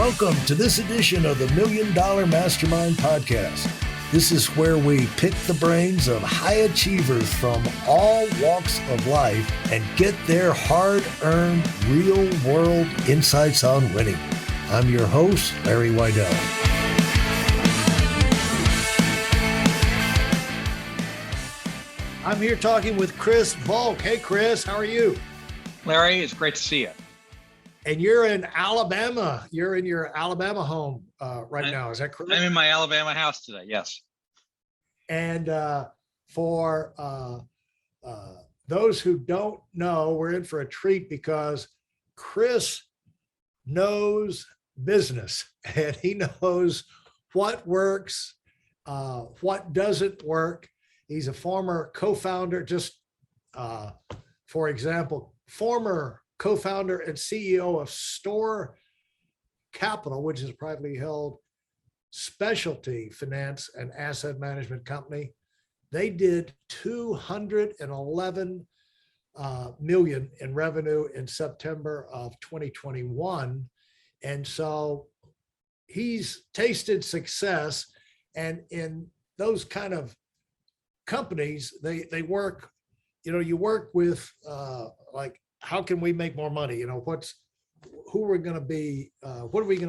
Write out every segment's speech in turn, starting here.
Welcome to this edition of the $1 Million Mastermind Podcast. This is where we pick the brains of high achievers from all walks of life and get their hard-earned, real-world insights on winning. I'm your host, Larry Weidel. I'm here talking with Chris Volk. Hey, Chris, how are you? Larry, it's great to see you. And you're in Alabama. You're in your Alabama home right now. Is that correct? I'm in my Alabama house today. Yes. And for those who don't know, we're in for a treat because Chris knows business and he knows what works, what doesn't work. He's a former co-founder, for example, former co-founder and CEO of Store Capital, which is a privately held specialty finance and asset management company. They did 211 million in revenue in September of 2021. And so he's tasted success. And in those kind of companies, they work, you work with like, how can we make more money? What are we going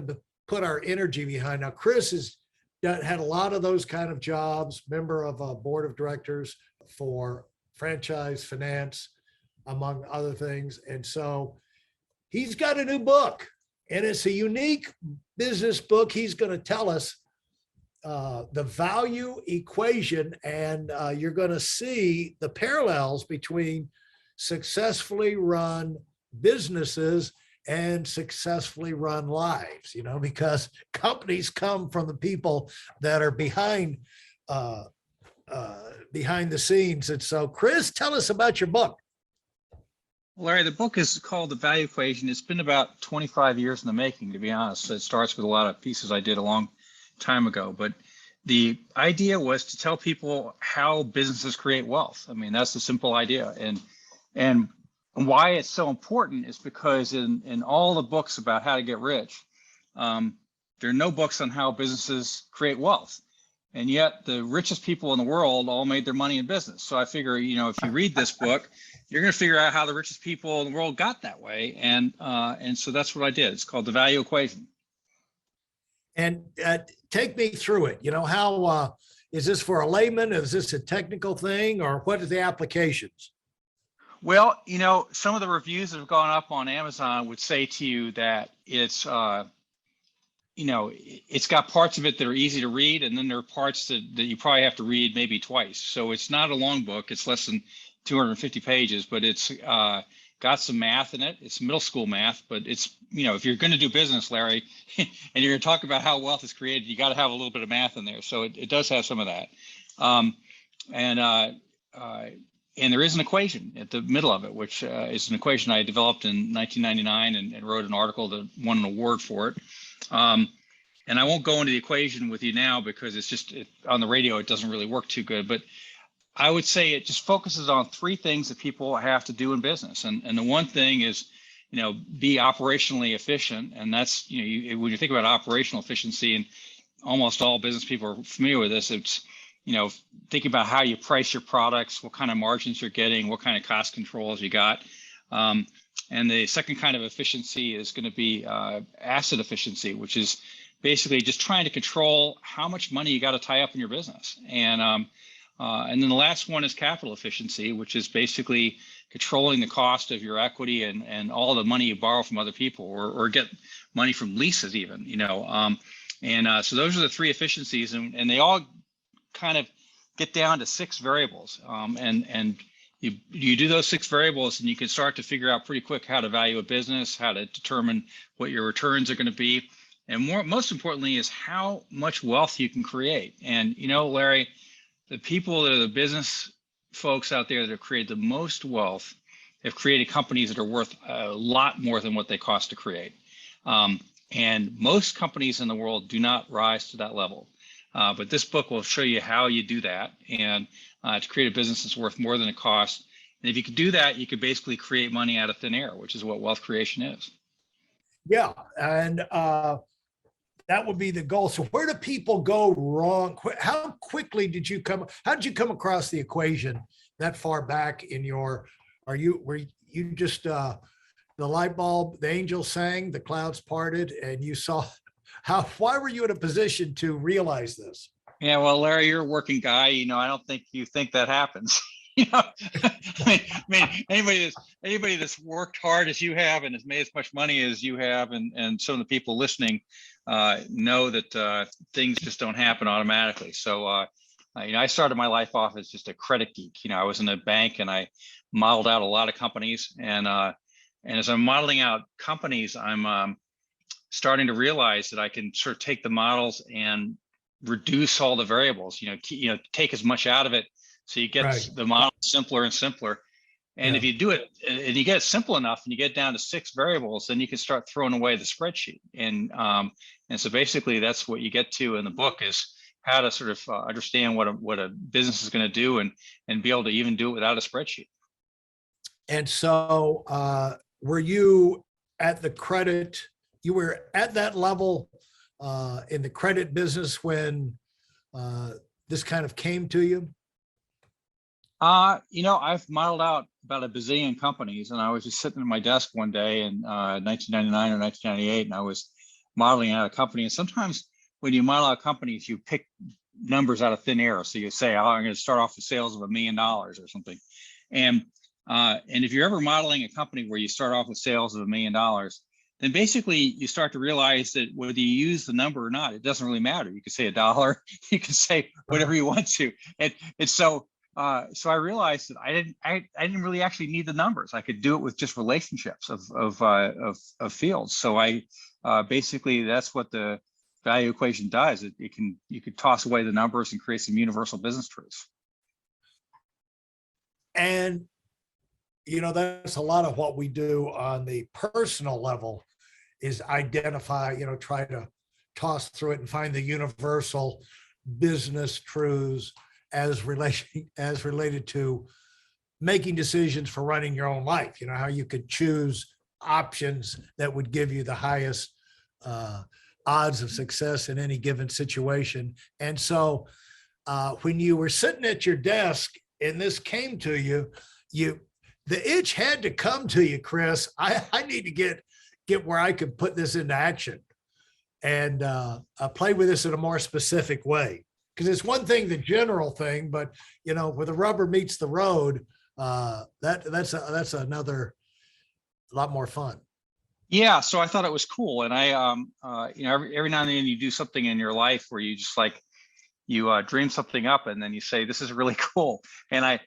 to put our energy behind? Now, Chris has had a lot of those kind of jobs, member of a board of directors for franchise finance, among other things. And so he's got a new book, and it's a unique business book. He's going to tell us the value equation, and you're going to see the parallels between successfully run businesses and successfully run lives, because companies come from the people that are behind the scenes. And so, Chris, tell us about your book. Larry, the book is called The Value Equation. It's been about 25 years in the making, to be honest. It starts with a lot of pieces I did a long time ago, but the idea was to tell people how businesses create wealth. I mean, that's the simple idea. And why it's so important is because in all the books about how to get rich, there are no books on how businesses create wealth. And yet the richest people in the world all made their money in business. So I figure, if you read this book, you're going to figure out how the richest people in the world got that way. And so that's what I did. It's called The Value Equation. And take me through it. How is this for a layman? Is this a technical thing, or what are the applications? Well, some of the reviews that have gone up on Amazon would say to you that it's, it's got parts of it that are easy to read, and then there are parts that you probably have to read maybe twice. So it's not a long book. It's less than 250 pages, but it's got some math in it. It's middle school math, but it's, if you're going to do business, Larry, and you're going to talk about how wealth is created, you got to have a little bit of math in there. So it does have some of that. And there is an equation at the middle of it, which is an equation I developed in 1999 and wrote an article that won an award for it. And I won't go into the equation with you now because it's just on the radio, it doesn't really work too good. But I would say it just focuses on three things that people have to do in business. And the one thing is, be operationally efficient. And that's, when you think about operational efficiency, and almost all business people are familiar with this, it's, thinking about how you price your products, what kind of margins you're getting, what kind of cost controls you got. And the second kind of efficiency is going to be asset efficiency, which is basically just trying to control how much money you got to tie up in your business. And then the last one is capital efficiency, which is basically controlling the cost of your equity and all the money you borrow from other people or get money from leases even, so those are the three efficiencies, and they all kind of get down to 6 variables. And you do those 6 variables, and you can start to figure out pretty quick how to value a business, how to determine what your returns are going to be. And most importantly is how much wealth you can create. And, Larry, the people that are the business folks out there that have created the most wealth have created companies that are worth a lot more than what they cost to create. And most companies in the world do not rise to that level. But this book will show you how you do that, and to create a business that's worth more than it costs. And if you could do that, you could basically create money out of thin air, which is what wealth creation is. Yeah. And that would be the goal. So where do people go wrong? How quickly did you how did you come across the equation that far back in your, were you just, the light bulb, the angel sang, the clouds parted, and you saw why were you in a position to realize this? Yeah, well, Larry, you're a working guy. I don't think you think that happens. you know, anybody that's worked hard as you have and has made as much money as you have, and some of the people listening know that things just don't happen automatically. So, I started my life off as just a credit geek. I was in a bank and I modeled out a lot of companies, and as I'm modeling out companies, I'm starting to realize that I can sort of take the models and reduce all the variables. Take as much out of it, so you get Right. the model simpler and simpler. And Yeah. if you do it and you get it simple enough and you get down to 6 variables, then you can start throwing away the spreadsheet. And so basically that's what you get to in the book, is how to sort of understand what a business is going to do, and be able to even do it without a spreadsheet. And so were you at the credit, you were at that level in the credit business when this kind of came to you? I've modeled out about a bazillion companies, and I was just sitting at my desk one day in 1999 or 1998, and I was modeling out a company. And sometimes when you model out companies, you pick numbers out of thin air. So you say, oh, I'm going to start off with sales of $1 million or something. And if you're ever modeling a company where you start off with sales of $1 million, then basically you start to realize that whether you use the number or not, it doesn't really matter. You can say $1, you can say whatever you want to. And so I realized that I didn't really actually need the numbers. I could do it with just relationships of fields. So I basically, that's what the value equation does. You could toss away the numbers and create some universal business truths. And that's a lot of what we do on the personal level, is identify, try to toss through it and find the universal business truths as related to making decisions for running your own life. How you could choose options that would give you the highest odds of success in any given situation. And so when you were sitting at your desk and this came to you, the itch had to come to you, Chris. I need to get where I can put this into action and play with this in a more specific way. Because it's one thing, the general thing, but where the rubber meets the road, that's another lot more fun. Yeah, so I thought it was cool, and I every now and then you do something in your life where you just you dream something up, and then you say, this is really cool. And I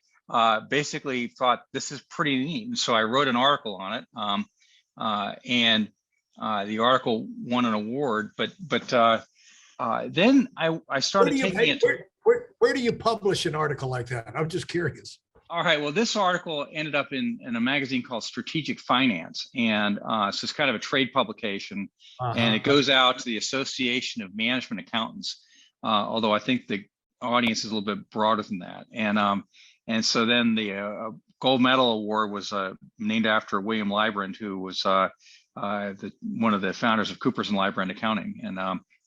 basically thought, this is pretty neat. And so I wrote an article on it, and the article won an award. But then I started taking it. Where do you publish an article like that? I'm just curious. All right. Well, this article ended up in a magazine called Strategic Finance, and so it's kind of a trade publication, and it goes out to the Association of Management Accountants. Although I think the audience is a little bit broader than that, and so then the gold medal award was named after William Librand, who was one of the founders of Coopers and Librand Accounting, and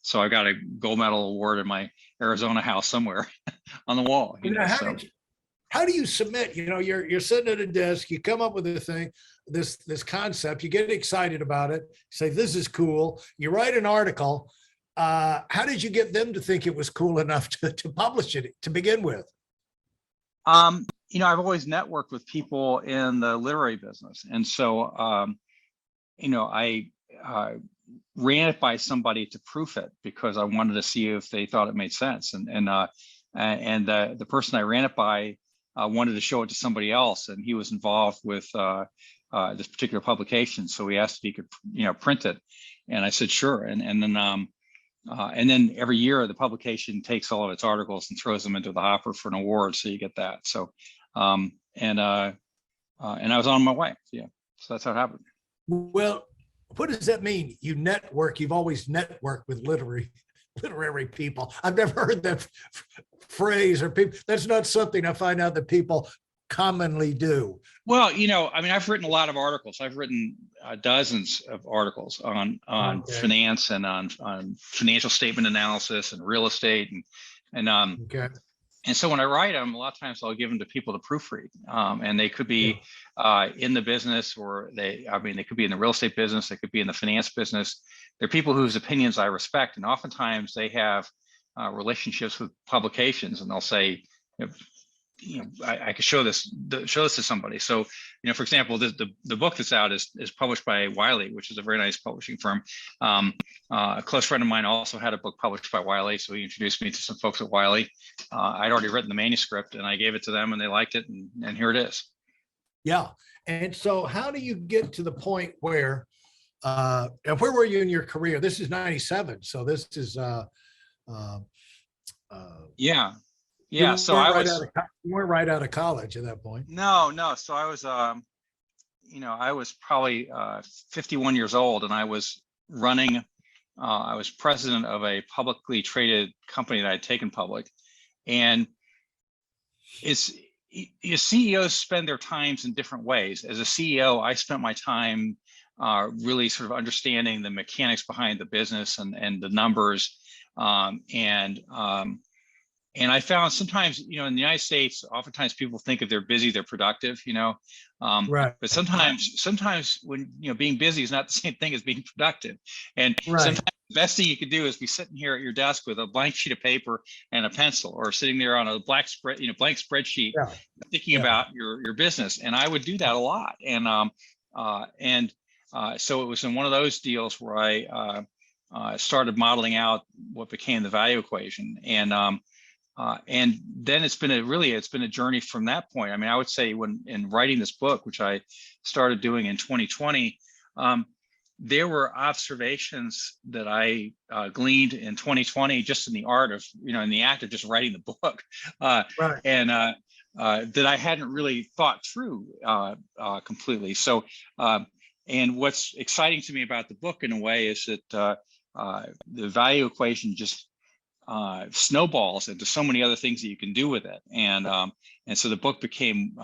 so I got a gold medal award in my Arizona house somewhere on the wall. How do you submit? You're sitting at a desk, you come up with a thing, this concept, you get excited about it, say, this is cool. You write an article. How did you get them to think it was cool enough to publish it to begin with? I've always networked with people in the literary business. And so, I ran it by somebody to proof it because I wanted to see if they thought it made sense. And the person I ran it by wanted to show it to somebody else, and he was involved with this particular publication. So he asked if he could, print it, and I said sure. And then every year the publication takes all of its articles and throws them into the hopper for an award. So you get that. So and I was on my way. Yeah. So that's how it happened. Well, what does that mean? You network. You've always networked with literary people. I've never heard that phrase or people. That's not something I find out that people commonly do? Well, I mean, I've written a lot of articles. I've written dozens of articles on Okay. finance and on financial statement analysis and real estate and Okay. and so when I write them, a lot of times I'll give them to people to proofread, and they could Yeah. be in the business, or they could be in the real estate business, they could be in the finance business. They're people whose opinions I respect, and oftentimes they have relationships with publications, and they'll say, I could show this to somebody. So, for example, the book that's out is published by Wiley, which is a very nice publishing firm. A close friend of mine also had a book published by Wiley, so he introduced me to some folks at Wiley. I'd already written the manuscript, and I gave it to them, and they liked it, and here it is. Yeah. And so how do you get to the point where, and where were you in your career? This is 97. So this is, Yeah. you So weren't I right was, you weren't right out of college at that point. no. So I was, I was probably 51 years old, and I was running, I was president of a publicly traded company that I'd taken public. And CEOs spend their times in different ways. As a CEO, I spent my time really sort of understanding the mechanics behind the business and the numbers. And I found sometimes, in the United States, oftentimes people think if they're busy, they're productive, Right. but sometimes when, being busy is not the same thing as being productive. And Right. sometimes the best thing you could do is be sitting here at your desk with a blank sheet of paper and a pencil, or sitting there on a blank spreadsheet, Yeah. thinking about your business. And I would do that a lot. So it was in one of those deals where I started modeling out what became the value equation. And then it's been a journey from that point. I mean, I would say when in writing this book, which I started doing in 2020, there were observations that I gleaned in 2020, just in the art of, in the act of just writing the book, Right. and that I hadn't really thought through completely. So, and what's exciting to me about the book in a way is that the value equation just snowballs into so many other things that you can do with it. And so the book became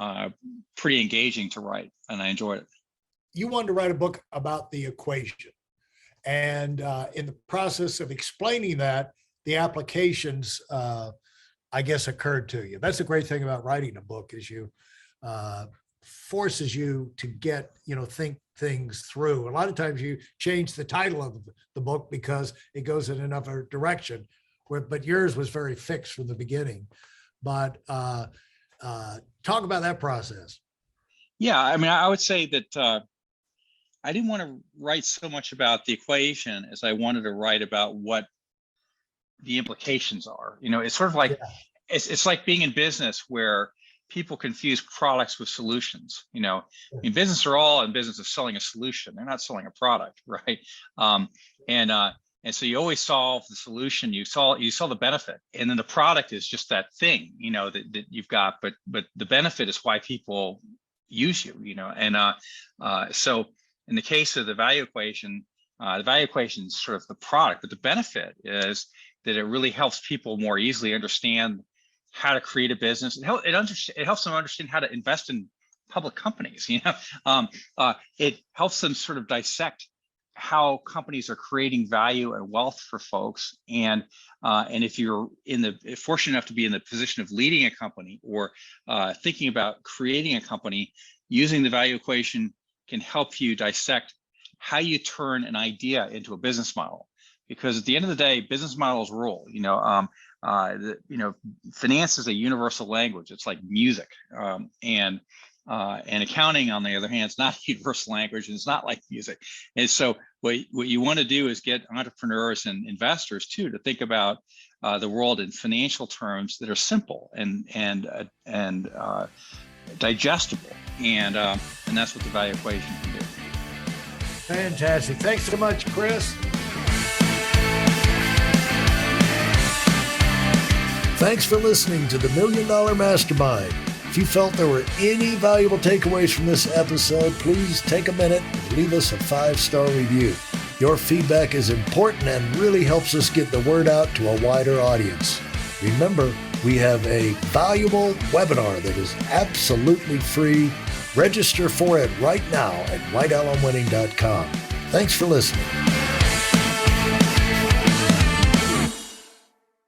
pretty engaging to write, and I enjoyed it. You wanted to write a book about the equation. And in the process of explaining that, the applications, I guess, occurred to you. That's the great thing about writing a book, is you forces you to get, think things through. A lot of times you change the title of the book because it goes in another direction. But yours was very fixed from the beginning. But talk about that process. Yeah, I mean, I would say that I didn't want to write so much about the equation as I wanted to write about what the implications are. It's sort of like, it's like being in business where people confuse products with solutions. In business, they're all in business of selling a solution. They're not selling a product, right? And so you always solve the solution. You saw the benefit, and then the product is just that thing, that you've got. But the benefit is why people use you, And so in the case of the value equation is sort of the product, but the benefit is that it really helps people more easily understand how to create a business. It helps them understand how to invest in public companies. It helps them sort of dissect how companies are creating value and wealth for folks. And if you're fortunate enough to be in the position of leading a company or thinking about creating a company, using the value equation can help you dissect how you turn an idea into a business model. Because at the end of the day, business models rule. Finance is a universal language. It's like music, and accounting, on the other hand, is not a universal language, and it's not like music. And so what you want to do is get entrepreneurs and investors too to think about the world in financial terms that are simple and digestible, and that's what the value equation can do. Fantastic. Thanks so much, Chris. Thanks for listening to the $1 Million Mastermind. If you felt there were any valuable takeaways from this episode, please take a minute and leave us a 5-star review. Your feedback is important and really helps us get the word out to a wider audience. Remember, We have a valuable webinar that is absolutely free. Register for it right now at whitealumwinning.com. Thanks for listening.